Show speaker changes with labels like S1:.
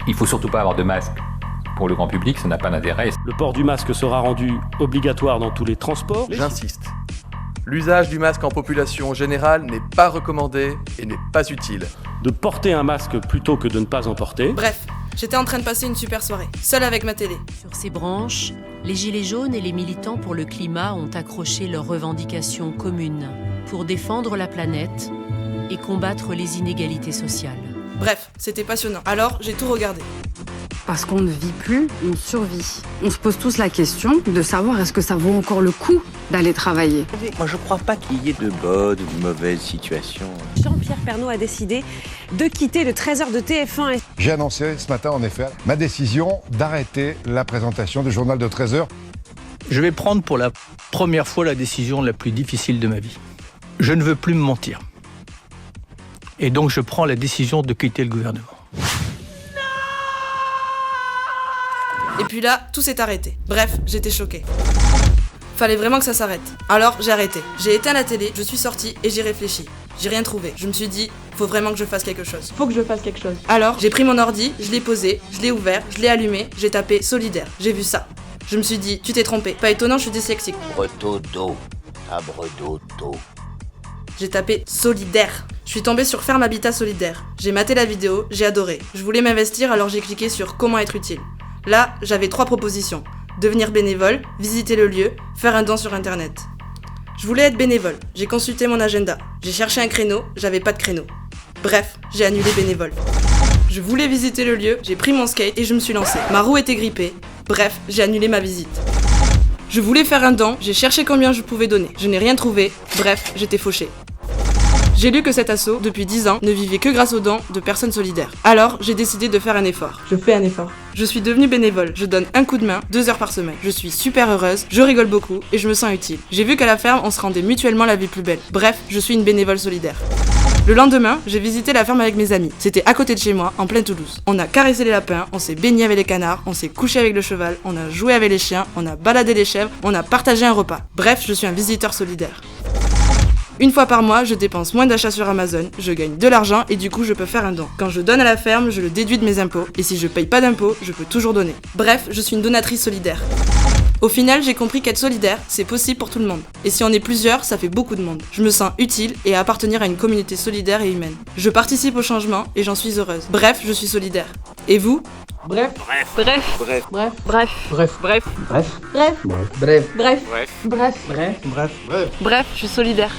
S1: Il faut surtout pas avoir de masque pour le grand public, ça n'a pas d'intérêt.
S2: Le port du masque sera rendu obligatoire dans tous les transports.
S3: J'insiste. L'usage du masque en population générale n'est pas recommandé et n'est pas utile.
S2: De porter un masque plutôt que de ne pas en porter.
S4: Bref, j'étais en train de passer une super soirée, seule avec ma télé.
S5: Sur ces branches, les Gilets jaunes et les militants pour le climat ont accroché leurs revendications communes pour défendre la planète et combattre les inégalités sociales.
S4: Bref, c'était passionnant. Alors, j'ai tout regardé.
S6: Parce qu'on ne vit plus, on survit. On se pose tous la question de savoir est-ce que ça vaut encore le coup d'aller travailler.
S7: Moi, je crois pas qu'il y ait de bonnes ou de mauvaises situations.
S8: Jean-Pierre Pernaut a décidé de quitter le 13h de TF1.
S9: J'ai annoncé ce matin, en effet, ma décision d'arrêter la présentation du journal de 13h.
S10: Je vais prendre pour la première fois la décision la plus difficile de ma vie. Je ne veux plus me mentir. Et donc, je prends la décision de quitter le gouvernement.
S4: Et puis là, tout s'est arrêté. Bref, j'étais choquée. Fallait vraiment que ça s'arrête. Alors, j'ai arrêté. J'ai éteint la télé, je suis sortie et j'ai réfléchi. J'ai rien trouvé. Je me suis dit, faut vraiment que je fasse quelque chose. Alors, j'ai pris mon ordi, je l'ai posé, je l'ai ouvert, je l'ai allumé, j'ai tapé solidaire. J'ai vu ça. Je me suis dit, tu t'es trompé. Pas étonnant, je suis dyslexique.
S7: Bretodo, abredodo.
S4: J'ai tapé solidaire. Je suis tombée sur Ferme Habitat Solidaire. J'ai maté la vidéo, j'ai adoré. Je voulais m'investir, alors j'ai cliqué sur comment être utile. Là, j'avais 3 propositions. Devenir bénévole, visiter le lieu, faire un don sur internet. Je voulais être bénévole, j'ai consulté mon agenda. J'ai cherché un créneau, j'avais pas de créneau. Bref, j'ai annulé bénévole. Je voulais visiter le lieu, j'ai pris mon skate et je me suis lancée. Ma roue était grippée. Bref, j'ai annulé ma visite. Je voulais faire un don, j'ai cherché combien je pouvais donner. Je n'ai rien trouvé. Bref, j'étais fauchée. J'ai lu que cet asso, depuis 10 ans, ne vivait que grâce aux dons de personnes solidaires. Alors, j'ai décidé de faire un effort.
S11: Je fais un effort.
S4: Je suis devenue bénévole, je donne un coup de main, 2 heures par semaine. Je suis super heureuse, je rigole beaucoup et je me sens utile. J'ai vu qu'à la ferme, on se rendait mutuellement la vie plus belle. Bref, je suis une bénévole solidaire. Le lendemain, j'ai visité la ferme avec mes amis. C'était à côté de chez moi, en plein Toulouse. On a caressé les lapins, on s'est baigné avec les canards, on s'est couché avec le cheval, on a joué avec les chiens, on a baladé les chèvres, on a partagé un repas. Bref, je suis un visiteur solidaire. Une fois par mois, je dépense moins d'achats sur Amazon, je gagne de l'argent et du coup je peux faire un don. Quand je donne à la ferme, je le déduis de mes impôts et si je paye pas d'impôts, je peux toujours donner. Bref, je suis une donatrice solidaire. Au final, j'ai compris qu'être solidaire, c'est possible pour tout le monde. Et si on est plusieurs, ça fait beaucoup de monde. Je me sens utile et à appartenir à une communauté solidaire et humaine. Je participe au changement et j'en suis heureuse. Bref, je suis solidaire. Et vous ?
S11: Bref.
S4: Bref, je suis solidaire.